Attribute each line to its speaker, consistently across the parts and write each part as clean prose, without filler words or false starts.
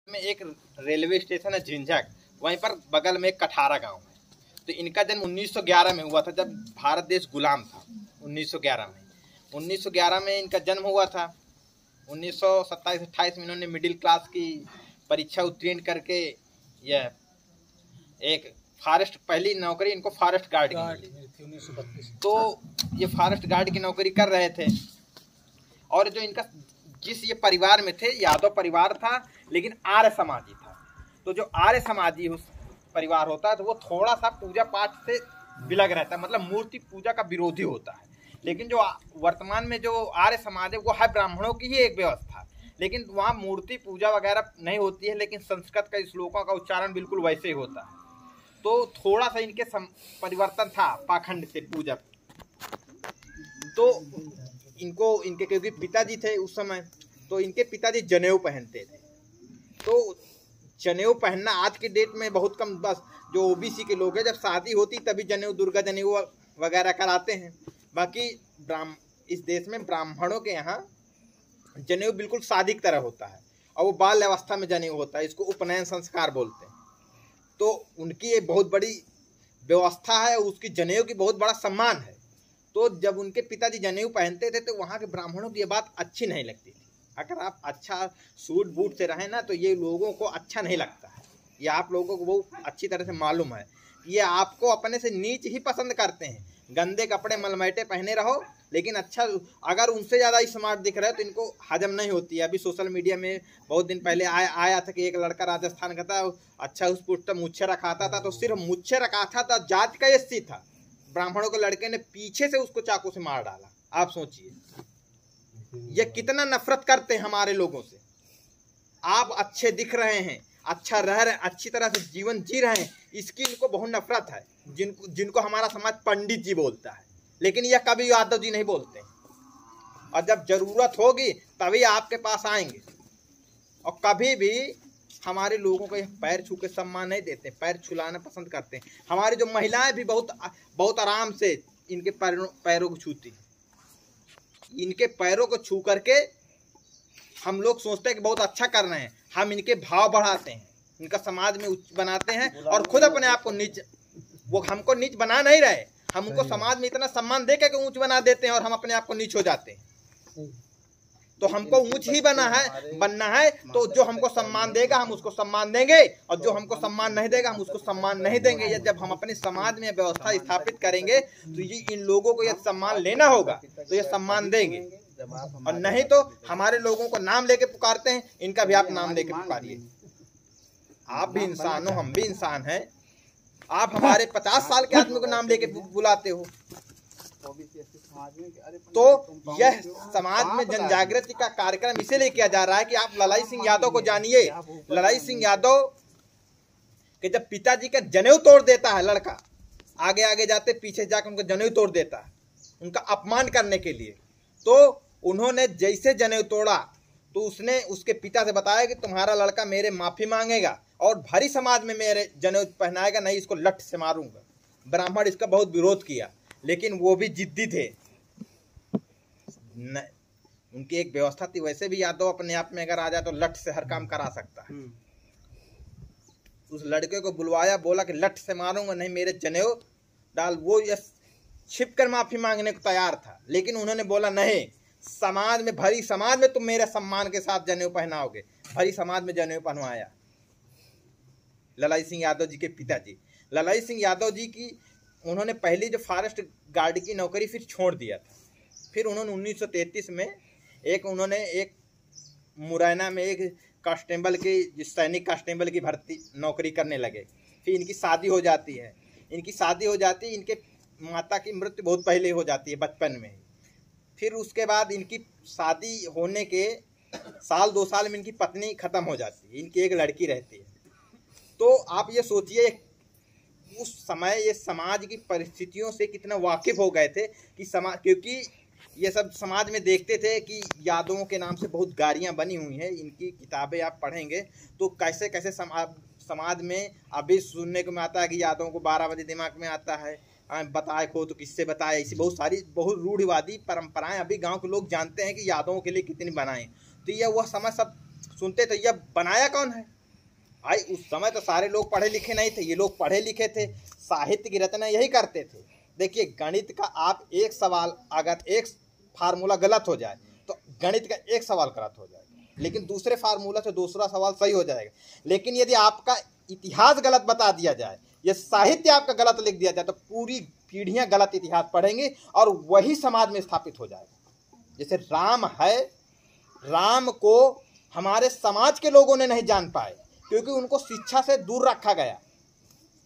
Speaker 1: में एक railway station है झिंझक, वहीं पर बगल में एक कठारा गांव है। तो इनका जन्म 1911 में हुआ था, जब भारत देश गुलाम था। 1911 में इनका जन्म हुआ था। 1927-28 में इन्होंने मिडिल क्लास की परीक्षा उत्तीर्ण करके यह एक फॉरेस्ट, पहली नौकरी इनको फॉरेस्ट गार्ड की मिली थी 1932। तो ये फॉरेस्ट गार्ड की नौकरी कर रहे थे। और जो इनका जिस ये परिवार में थे, यादव परिवार था, लेकिन आर्य समाजी था। तो जो आर्य समाजी परिवार होता है तो वो थोड़ा सा पूजा पाठ से विलग रहता है, मतलब मूर्ति पूजा का विरोधी होता है। लेकिन जो वर्तमान में जो आर्य समाज है वो है ब्राह्मणों की ही एक व्यवस्था, लेकिन वहाँ मूर्ति पूजा वगैरह नहीं होती है, लेकिन संस्कृत का श्लोकों का उच्चारण बिल्कुल वैसे ही होता है। तो थोड़ा सा इनके परिवर्तन था पाखंड से पूजा। तो इनके क्योंकि पिताजी थे उस समय, तो इनके पिताजी जनेऊ पहनते थे। तो जनेऊ पहनना आज के डेट में बहुत कम, बस जो ओबीसी के लोग हैं जब शादी होती तभी जनेऊ, दुर्गा जनेऊ वगैरह कराते हैं। बाकी इस देश में ब्राह्मणों के यहाँ जनेऊ बिल्कुल शादी की तरह होता है, और वो बाल अवस्था में जनेऊ होता है, इसको उपनयन संस्कार बोलते हैं। तो उनकी ये बहुत बड़ी व्यवस्था है, उसकी जनेऊ की बहुत बड़ा सम्मान है। तो जब उनके पिताजी जनेऊ पहनते थे तो वहाँ के ब्राह्मणों की ये बात अच्छी नहीं लगती थी। अगर आप अच्छा सूट बूट से रहें ना तो ये लोगों को अच्छा नहीं लगता है, ये आप लोगों को बहुत अच्छी तरह से मालूम है। ये आपको अपने से नीच ही पसंद करते हैं। गंदे कपड़े मलमैटे पहने रहो, लेकिन अच्छा अगर उनसे ज़्यादा स्मार्ट दिख रहे हो तो इनको हजम नहीं होती है। अभी सोशल मीडिया में बहुत दिन पहले आया था कि एक लड़का राजस्थान का था, अच्छा उस पुष्ट मुच्छे रखाता था, तो सिर्फ मुच्छे रखाता था, जात का एससी था। ब्राह्मणों के लड़के ने पीछे से उसको चाकू से मार डाला। आप सोचिए ये कितना नफरत करते हैं हमारे लोगों से। आप अच्छे दिख रहे हैं, अच्छा रह रहे हैं, अच्छी तरह से जीवन जी रहे हैं, इसकी इनको बहुत नफरत है। जिनको हमारा समाज पंडित जी बोलता है, लेकिन यह कभी यादव जी नहीं बोलते। और जब जरूरत होगी तभी आपके पास आएंगे, और कभी भी हमारे लोगों को पैर छू के सम्मान नहीं देते, पैर छुलाना पसंद करते हैं। हमारी जो महिलाएं भी बहुत आराम से इनके पैरों को छूती हैं। इनके पैरों को छू करके हम लोग सोचते हैं कि बहुत अच्छा कर रहे हैं, हम इनके भाव बढ़ाते हैं, इनका समाज में उच्च बनाते हैं, और खुद अपने आप को नीच, वो हमको नीच बना नहीं रहे, हम उनको समाज में इतना सम्मान दे के ऊंच बना देते हैं और हम अपने आप को नीच हो जाते हैं। तो हमको ऊंच ही बनना है, तो जो हमको सम्मान देगा हम उसको सम्मान देंगे, और जो हमको सम्मान नहीं देगा हम उसको सम्मान नहीं देंगे। ये जब हम अपने समाज में व्यवस्था स्थापित करेंगे तो ये इन लोगों को यह सम्मान लेना होगा तो ये सम्मान देंगे, और नहीं तो हमारे लोगों को नाम लेके पुकारते हैं, इनका भी आप नाम लेके पुकारिए। आप भी इंसान हो, हम भी इंसान हैं। आप हमारे 50 साल के आदमी को नाम लेके बुलाते हो। तो यह समाज में जन जागृति का कार्यक्रम इसीलिए किया जा रहा है कि आप ललाई सिंह यादव को जानिए। ललाई सिंह यादव के जब पिताजी का जनेऊ तोड़ देता है लड़का, आगे आगे जाते पीछे जाकर उनका जनेऊ तोड़ देता है उनका अपमान करने के लिए। तो उन्होंने जैसे जनेऊ तोड़ा तो उसने उसके पिता से बताया कि तुम्हारा लड़का मेरे माफी मांगेगा और भरी समाज में मेरे जनेऊ पहनाएगा, नहीं इसको लठ से मारूंगा। ब्राह्मण इसका बहुत विरोध किया, लेकिन वो भी जिद्दी थे। उनकी एक व्यवस्था थी। वैसे भी यादव अपने आप में अगर आ जाए तो लठ से हर काम करा सकता है। उस लड़के को बुलवाया, बोला कि लठ से मारूंगा, नहीं मेरे जनेऊ डाल। वो ये छिप कर माफी मांगने को तैयार था, लेकिन उन्होंने बोला नहीं, समाज में, भरी समाज में तुम मेरे सम्मान के साथ जनेऊ पहनाओगे। भरी समाज में जनेऊ पहनवाया ललाई सिंह यादव जी के पिताजी। ललाई सिंह यादव जी की उन्होंने पहली जो फॉरेस्ट गार्ड की नौकरी फिर छोड़ दिया था। फिर उन्होंने 1933 में एक मुरैना में एक कांस्टेबल की, सैनिक कांस्टेबल की भर्ती नौकरी करने लगे। फिर इनकी शादी हो जाती है। इनके माता की मृत्यु बहुत पहले हो जाती है, बचपन में ही। फिर उसके बाद इनकी शादी होने के साल 2 साल में इनकी पत्नी खत्म हो जाती है, इनकी एक लड़की रहती है। तो आप ये सोचिए उस समय ये समाज की परिस्थितियों से कितना वाकिफ हो गए थे कि समाज, क्योंकि ये सब समाज में देखते थे कि यादवों के नाम से बहुत गालियां बनी हुई हैं। इनकी किताबें आप पढ़ेंगे तो कैसे कैसे समाज में अभी सुनने को में आता है कि यादवों को 12 बजे दिमाग में आता है, बताए को तो किससे बताए, ऐसी बहुत रूढ़िवादी परंपराएं अभी गाँव के लोग जानते हैं कि यादवों के लिए कितनी बनाएं। तो यह वह समय सब सुनते थे, यह बनाया कौन है? भाई उस समय तो सारे लोग पढ़े लिखे नहीं थे, ये लोग पढ़े लिखे थे, साहित्य की रचना यही करते थे। देखिए गणित का आप एक सवाल, अगर एक फार्मूला गलत हो जाए तो गणित का एक सवाल गलत हो जाएगा, लेकिन दूसरे फार्मूला से दूसरा सवाल सही हो जाएगा। लेकिन यदि आपका इतिहास गलत बता दिया जाए, ये साहित्य आपका गलत लिख दिया जाए, तो पूरी पीढ़ियां गलत इतिहास पढ़ेंगी और वही समाज में स्थापित हो जाएगा। जैसे राम है, राम को हमारे समाज के लोगों ने नहीं जान पाए क्योंकि उनको शिक्षा से दूर रखा गया।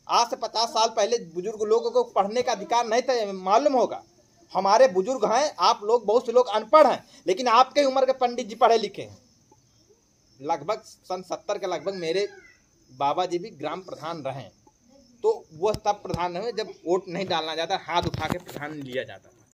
Speaker 1: आज से 50 साल पहले बुजुर्ग लोगों को पढ़ने का अधिकार नहीं था, मालूम होगा। हमारे बुजुर्ग हैं, आप लोग बहुत से लोग अनपढ़ हैं, लेकिन आपके उम्र के पंडित जी पढ़े लिखे हैं। लगभग सन 70 के लगभग मेरे बाबा जी भी ग्राम प्रधान रहे, तो वह तब प्रधान हुए जब वोट नहीं डालना जाता, हाथ उठा के प्रधान लिया जाता।